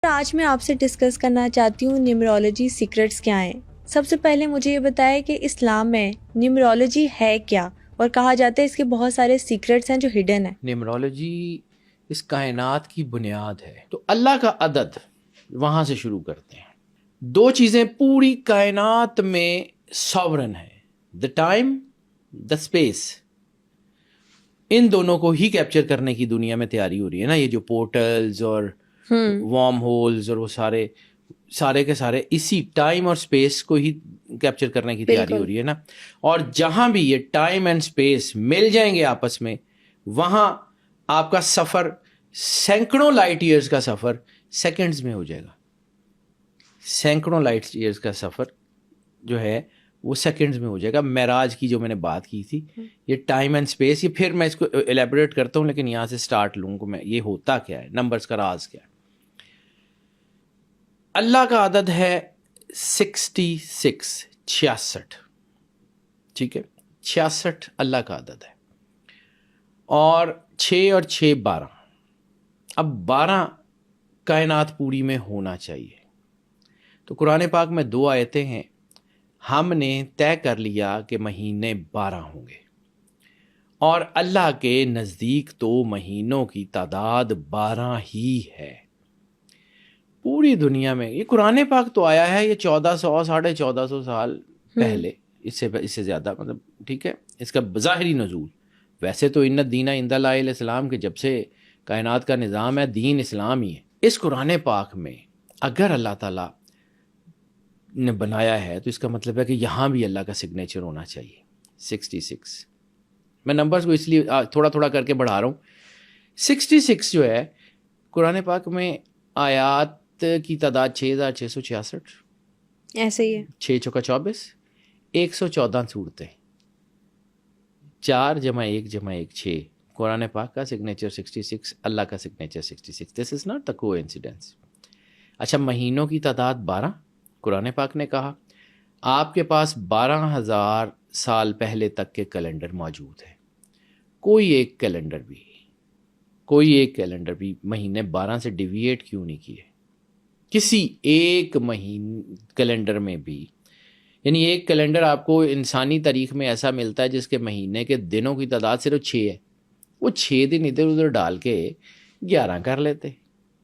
آج میں آپ سے ڈسکس کرنا چاہتی ہوں نیومرولوجی سیکرٹس کیا ہیں. سب سے پہلے مجھے یہ بتائیں کہ اسلام میں نیومرولوجی ہے کیا، اور کہا جاتا ہے اس کے بہت سارے سیکرٹس ہیں جو ہڈن ہیں. نیومرولوجی اس کائنات کی بنیاد ہے. تو اللہ کا عدد وہاں سے شروع کرتے ہیں. دو چیزیں پوری کائنات میں ساورن ہے، دا ٹائم، دا اسپیس. ان دونوں کو ہی کیپچر کرنے کی دنیا میں تیاری ہو رہی ہے نا. یہ جو پورٹلز اور وارم ہولز اور وہ سارے کے سارے اسی ٹائم اور اسپیس کو ہی کیپچر کرنے کی تیاری ہو رہی ہے نا. اور جہاں بھی یہ ٹائم اینڈ اسپیس مل جائیں گے آپس میں، وہاں آپ کا سفر، سینکڑوں لائٹ ایئرز کا سفر سیکنڈز میں ہو جائے گا. سینکڑوں لائٹ ایئرز کا سفر جو ہے وہ سیکنڈز میں ہو جائے گا. معراج کی جو میں نے بات کی تھی، یہ ٹائم اینڈ اسپیس، یہ پھر میں اس کو ایلیبریٹ کرتا ہوں، لیکن یہاں سے سٹارٹ لوں گا میں. یہ ہوتا کیا ہے، نمبرز کا راز کیا ہے. اللہ کا عدد ہے 66. ٹھیک ہے، 66 اللہ کا عدد ہے. اور 6 اور 6 12. اب 12 کائنات پوری میں ہونا چاہیے. تو قرآن پاک میں 2 آیتیں ہیں. ہم نے طے کر لیا کہ مہینے 12 ہوں گے، اور اللہ کے نزدیک تو مہینوں کی تعداد 12 ہی ہے پوری دنیا میں. یہ قرآن پاک تو آیا ہے یہ 1400 1450 سال پہلے، اس سے زیادہ، مطلب ٹھیک ہے اس کا ظاہری نزول. ویسے تو ان الدین عند اللہ الاسلام کے جب سے کائنات کا نظام ہے، دین اسلام ہی ہے. اس قرآن پاک میں اگر اللہ تعالیٰ نے بنایا ہے تو اس کا مطلب ہے کہ یہاں بھی اللہ کا سگنیچر ہونا چاہیے. 66 میں نمبرز کو اس لیے تھوڑا تھوڑا کر کے بڑھا رہا ہوں. 66 جو ہے قرآن پاک میں آیات کی تعداد 6666 ایسے ہی ہے. 6 چوکا 24، 114 صورتیں. 4 جمع 1 جمع 1 6. قرآن پاک کا سگنیچر 66، اللہ کا signature 66. This is not the کو انسیڈنس. اچھا، مہینوں کی تعداد 12. قرآن پاک نے کہا آپ کے پاس 12,000 سال پہلے تک کے کیلنڈر موجود ہے. کوئی ایک کیلنڈر بھی مہینے 12 سے ڈیویٹ کیوں نہیں کیے کسی ایک کیلنڈر میں بھی؟ یعنی ایک کیلنڈر آپ کو انسانی تاریخ میں ایسا ملتا ہے جس کے مہینے کے دنوں کی تعداد صرف 6 ہے. وہ 6 دن ادھر ادھر ڈال کے 11 کر لیتے.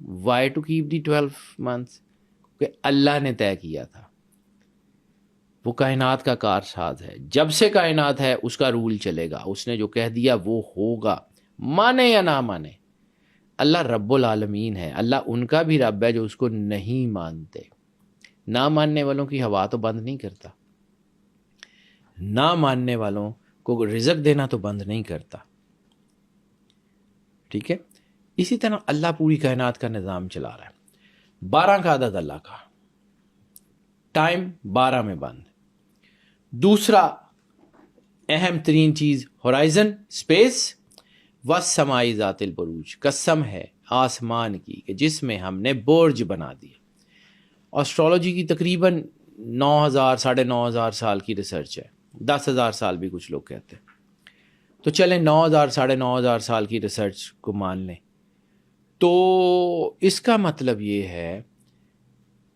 Why to keep the 12 months؟ کہ اللہ نے طے کیا تھا. وہ کائنات کا کارساز ہے. جب سے کائنات ہے اس کا رول چلے گا. اس نے جو کہہ دیا وہ ہوگا، مانے یا نہ مانے. اللہ رب العالمین ہے. اللہ ان کا بھی رب ہے جو اس کو نہیں مانتے. نہ ماننے والوں کی ہوا تو بند نہیں کرتا، نہ ماننے والوں کو رزق دینا تو بند نہیں کرتا. ٹھیک ہے، اسی طرح اللہ پوری کائنات کا نظام چلا رہا ہے. 12 کا عدد اللہ کا، ٹائم 12 میں بند. دوسرا اہم ترین چیز ہورائزن، اسپیس. والسماء ذات البروج، قسم ہے آسمان کی کہ جس میں ہم نے برج بنا دیے. اسٹرالوجی کی تقریباً 9,000 9,500 سال کی ریسرچ ہے. 10,000 سال بھی کچھ لوگ کہتے ہیں. تو چلیں 9,000 9,500 سال کی ریسرچ کو مان لیں. تو اس کا مطلب یہ ہے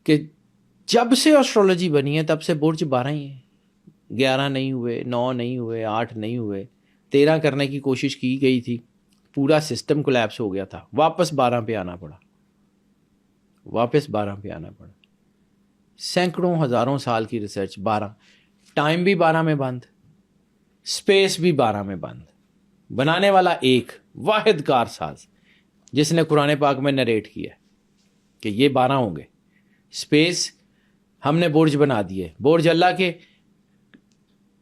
کہ جب سے اسٹرالوجی بنی ہے تب سے برج 12 ہی ہیں. 11 نہیں ہوئے، 9 نہیں ہوئے، 8 نہیں ہوئے. 13 کرنے کی کوشش کی گئی تھی، پورا سسٹم کولیپس ہو گیا تھا. واپس 12 پہ آنا پڑا. سینکڑوں ہزاروں سال کی ریسرچ. 12 ٹائم بھی 12 میں بند، اسپیس بھی 12 میں بند. بنانے والا ایک واحد کارساز جس نے قرآن پاک میں نریٹ کیا کہ یہ 12 ہوں گے. اسپیس ہم نے برج بنا دیے، برج اللہ کے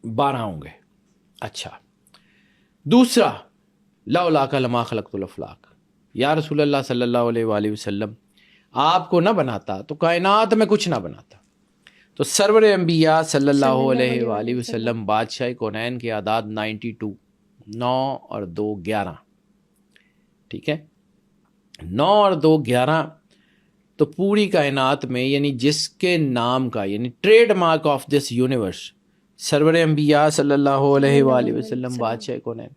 12 ہوں گے. اچھا، دوسرا لولاک لما خلقت الافلاک. یا رسول اللہ صلی اللہ علیہ وآلہ وسلم، آپ کو نہ بناتا تو کائنات میں کچھ نہ بناتا. تو سرور انبیاء صلی اللہ علیہ وآلہ وسلم بادشاہ کونین کے اعداد 92، 9 اور 2 11. ٹھیک ہے، 9 اور 2 11. تو پوری کائنات میں یعنی جس کے نام کا یعنی trade mark of this universe سرور انبیاء صلی اللہ علیہ وآلہ وسلم بادشاہ کونین.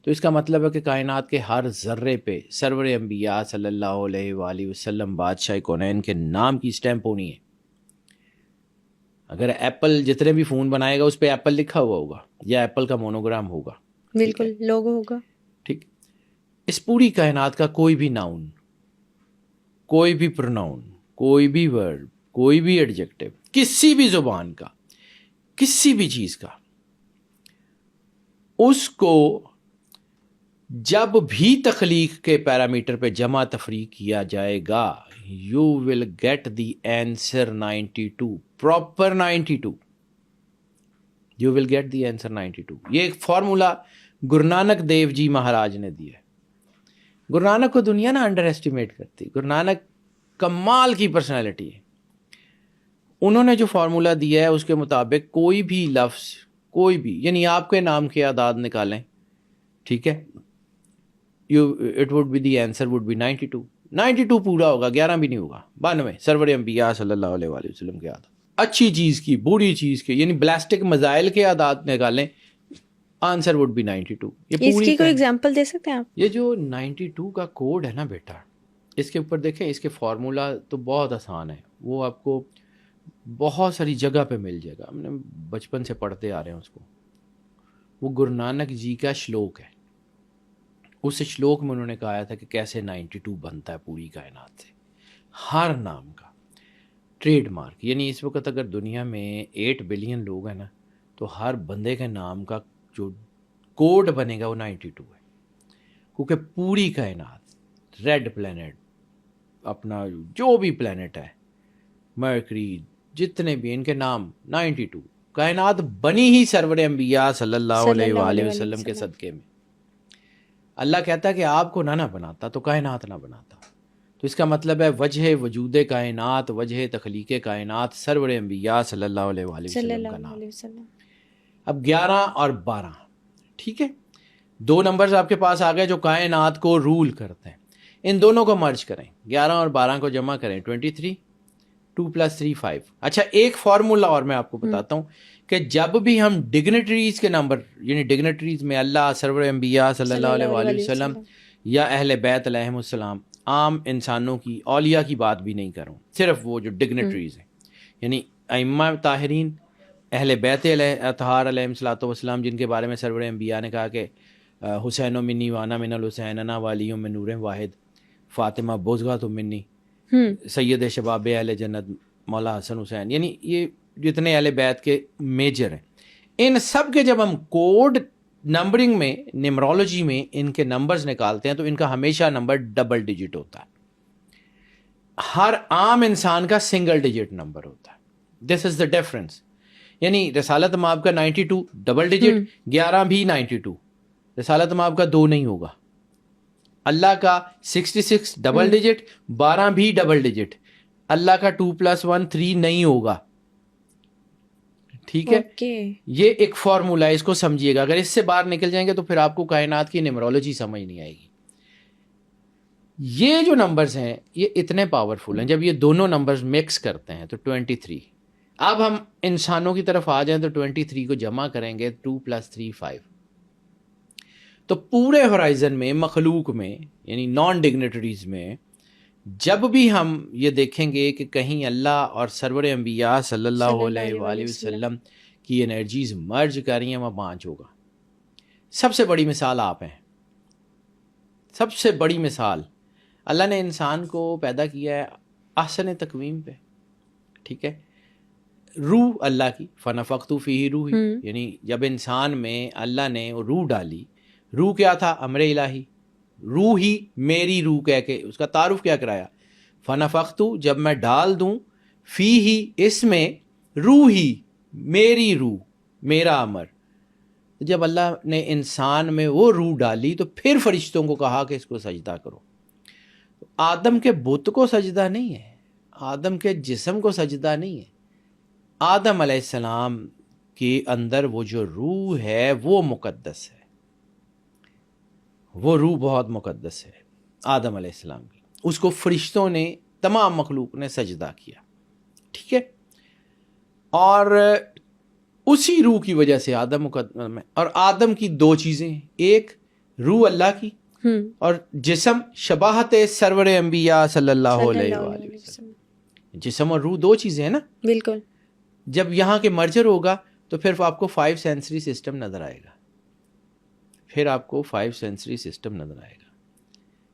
تو اس کا مطلب ہے کہ کائنات کے ہر ذرے پہ سرور انبیاء صلی اللہ علیہ وآلہ وسلم بادشاہ کونین کے نام کی اسٹیمپ ہونی ہے. اگر ایپل جتنے بھی فون بنائے گا اس پہ ایپل لکھا ہوا ہوگا یا ایپل کا مونوگرام ہوگا. بالکل لوگو ہوگا. ٹھیک. اس پوری کائنات کا کوئی بھی ناؤن، کوئی بھی پروناؤن، کوئی بھی ورڈ، کوئی بھی ایڈجیکٹو، کسی بھی زبان کا، کسی بھی چیز کا، اس کو جب بھی تخلیق کے پیرامیٹر پہ جمع تفریق کیا جائے گا you will get the answer 92، proper 92. You will get the answer 92. یہ ایک فارمولا گرو نانک دیو جی مہاراج نے دیا ہے. گرو نانک کو دنیا نا انڈر ایسٹیمیٹ کرتی. گرو نانک کمال کی پرسنالٹی ہے. انہوں نے جو فارمولا دیا ہے اس کے مطابق کوئی بھی لفظ، کوئی بھی، یعنی آپ کے نام کے اعداد نکالیں، ٹھیک ہے، it would be the answer would be 92. 92 پورا ہوگا، 11 بھی نہیں ہوگا. 92 سرور انبیاء صلی اللہ علیہ وآلہ وسلم کے اعداد. اچھی چیز کی، بری چیز کے، یعنی بلاسٹک مزائل کے اعداد نکالیں، آنسر وڈ بی 92. اس کی کوئی ایگزامپل دے سکتے ہیں آپ؟ یہ جو 92 کا کوڈ ہے نا بیٹا، اس کے اوپر دیکھیں، اس کے فارمولا تو بہت آسان ہے، وہ آپ کو بہت ساری جگہ پہ مل جائے گا. ہم نے بچپن سے پڑھتے آ رہے ہیں اس کو. وہ گرو نانک جی کا شلوک ہے. اس شلوک میں انہوں نے کہا تھا کہ کیسے 92 بنتا ہے پوری کائنات سے. ہر نام کا ٹریڈ مارک، یعنی اس وقت اگر دنیا میں 8 بلین لوگ ہیں نا، تو ہر بندے کے نام کا جو کوڈ بنے گا وہ 92 ہے. کیونکہ پوری کائنات، ریڈ پلینٹ، اپنا جو بھی پلینٹ ہے، مرکری، جتنے بھی، ان کے نام 92. کائنات بنی ہی سرور انبیاء صلی اللہ علیہ وآلہ وسلم کے صدقے میں. اللہ کہتا ہے کہ آپ کو نہ بناتا تو کائنات نہ بناتا. تو اس کا مطلب ہے وجہ وجود کائنات، وجہ تخلیق کائنات سرور انبیاء صلی اللہ علیہ وآلہ وسلم کا نام. اب 11 اور 12، ٹھیک ہے، 2 نمبرز آپ کے پاس آ گئے جو کائنات کو رول کرتے ہیں. ان دونوں کو مرج کریں، 11 اور 12 کو جمع کریں، 23. 2 + 3 5. اچھا، ایک فارمولا اور میں آپ کو بتاتا ہوں کہ جب بھی ہم ڈگنیٹریز کے نمبر، یعنی ڈگنیٹریز میں اللہ، سرور انبیاء صلی اللہ علیہ وآلہ وسلم یا اہل بیت علیہم السلام، عام انسانوں کی، اولیاء کی بات بھی نہیں کروں، صرف وہ جو ڈگنیٹریز ہیں، یعنی ائمہ طاہرین، اہل بیت اطہار علیہم الصلوۃ والسلام، جن کے بارے میں سرور انبیاء نے کہا کہ حسین منی وانا من الحسین انا والی من نور واحد، فاطمہ بوزغہ منی، سید شباب اہل جنت مولا حسن حسین، یعنی یہ جتنے اہل بیت کے میجر ہیں، ان سب کے جب ہم کوڈ نمبرنگ میں، نیمرولوجی میں ان کے نمبرز نکالتے ہیں تو ان کا ہمیشہ نمبر ڈبل ڈیجٹ ہوتا ہے. ہر عام انسان کا سنگل ڈیجٹ نمبر ہوتا ہے. دس از دا ڈفرنس. یعنی رسالت مآب کا 92 ڈبل ڈیجٹ، 11 بھی 92. رسالت مآب کا 2 نہیں ہوگا. اللہ کا 66 ڈبل ڈیجٹ، 12 بھی ڈبل ڈیجٹ. اللہ کا 2 + 1 3 نہیں ہوگا. ٹھیک ہے، یہ ایک فارمولا ہے، اس کو سمجھیے گا. اگر اس سے باہر نکل جائیں گے تو پھر آپ کو کائنات کی نیمرولوجی سمجھ نہیں آئے گی. یہ جو نمبرز ہیں یہ اتنے پاورفل ہیں، جب یہ دونوں نمبرز مکس کرتے ہیں تو 23. اب ہم انسانوں کی طرف آ جائیں تو 23 کو جمع کریں گے، 2 + 3 5. تو پورے ہورائزن میں، مخلوق میں، یعنی نان ڈگنیٹریز میں، جب بھی ہم یہ دیکھیں گے کہ کہیں اللہ اور سرور انبیاء صلی اللہ علیہ وآلہ وسلم کی انرجیز مرج کر رہی ہیں، وہاں 5 ہوگا. سب سے بڑی مثال آپ ہیں. سب سے بڑی مثال، اللہ نے انسان کو پیدا کیا ہے احسن تقویم پہ، ٹھیک ہے، روح اللہ کی، فنفخت فیہ روحی، یعنی جب انسان میں اللہ نے روح ڈالی. روح کیا تھا؟ امر الہی. روح ہی میری روح کہہ کے اس کا تعارف کیا کرایا؟ فنفخت، جب میں ڈال دوں، فیہ، اس میں، روحی، میری روح، میرا امر. جب اللہ نے انسان میں وہ روح ڈالی تو پھر فرشتوں کو کہا کہ اس کو سجدہ کرو. آدم کے بت کو سجدہ نہیں ہے، آدم کے جسم کو سجدہ نہیں ہے. آدم علیہ السلام کے اندر وہ جو روح ہے وہ مقدس ہے. وہ روح بہت مقدس ہے آدم علیہ السلام کی. اس کو فرشتوں نے، تمام مخلوق نے سجدہ کیا، ٹھیک ہے. اور اسی روح کی وجہ سے آدم مقدس ہے. اور آدم کی 2 چیزیں ہیں، ایک روح اللہ کی اور جسم شباہت سرور انبیاء صلی اللہ علیہ وآلہ وسلم. جسم اور روح دو چیزیں ہیں نا. بالکل. جب یہاں کے مرجر ہوگا تو پھر آپ کو 5 سینسری سسٹم نظر آئے گا.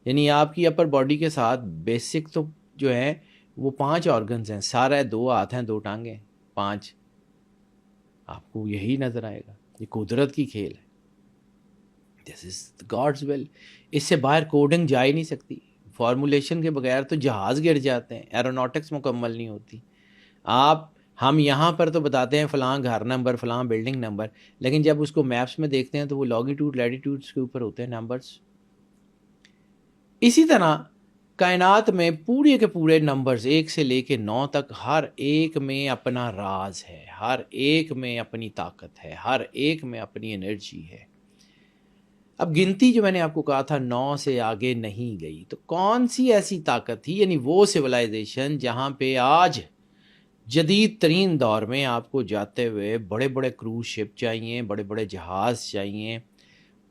یعنی آپ کی اپر باڈی کے ساتھ بیسک تو جو ہے وہ 5 آرگنز ہیں. سارا ہے 2 ہاتھ ہیں 2 ٹانگیں 5. آپ کو یہی نظر آئے گا. یہ قدرت کی کھیل ہے. دس از گاڈز ول. اس سے باہر کوڈنگ جا ہی نہیں سکتی. فارمولیشن کے بغیر تو جہاز گر جاتے ہیں. ایروناٹکس مکمل نہیں ہوتی. ہم یہاں پر تو بتاتے ہیں فلاں گھر نمبر فلاں بلڈنگ نمبر, لیکن جب اس کو میپس میں دیکھتے ہیں تو وہ لانگیٹیوڈ لیٹیٹیوڈس کے اوپر ہوتے ہیں نمبرز. اسی طرح کائنات میں پورے کے پورے نمبرز 1 سے لے کے 9 تک ہر ایک میں اپنا راز ہے, ہر ایک میں اپنی طاقت ہے, ہر ایک میں اپنی انرجی ہے. اب گنتی جو میں نے آپ کو کہا تھا 9 سے آگے نہیں گئی, تو کون سی ایسی طاقت تھی؟ یعنی وہ سویلائزیشن جہاں پہ آج جدید ترین دور میں آپ کو جاتے ہوئے بڑے بڑے کروز شپ چاہیے, بڑے بڑے جہاز چاہیے,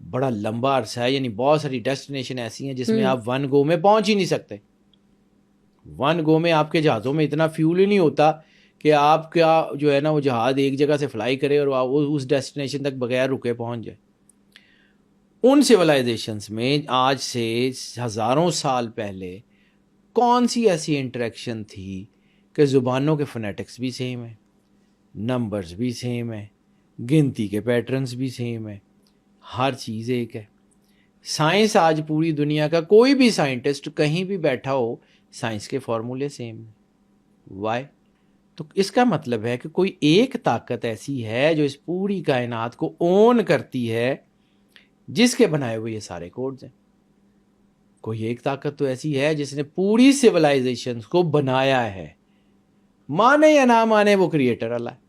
بڑا لمبا عرصہ ہے. یعنی بہت ساری ڈیسٹینیشن ایسی ہیں جس میں آپ 1 گو میں پہنچ ہی نہیں سکتے. 1 گو میں آپ کے جہازوں میں اتنا فیول ہی نہیں ہوتا کہ آپ کا جو ہے نا وہ جہاز ایک جگہ سے فلائی کرے اور وہ اس ڈیسٹینیشن تک بغیر رکے پہنچ جائے. ان سویلائزیشنز میں آج سے ہزاروں سال پہلے کون سی ایسی انٹریکشن تھی کہ زبانوں کے فونیٹکس بھی سیم ہیں, نمبرز بھی سیم ہیں, گنتی کے پیٹرنز بھی سیم ہیں, ہر چیز ایک ہے. سائنس آج پوری دنیا کا کوئی بھی سائنٹسٹ کہیں بھی بیٹھا ہو, سائنس کے فارمولے سیم ہیں. وائی؟ تو اس کا مطلب ہے کہ کوئی ایک طاقت ایسی ہے جو اس پوری کائنات کو اون کرتی ہے, جس کے بنائے ہوئے یہ سارے کوڈز ہیں. کوئی ایک طاقت تو ایسی ہے جس نے پوری سویلائزیشنز کو بنایا ہے. مانے یا نہ مانے وہ کریٹر اللہ ہے.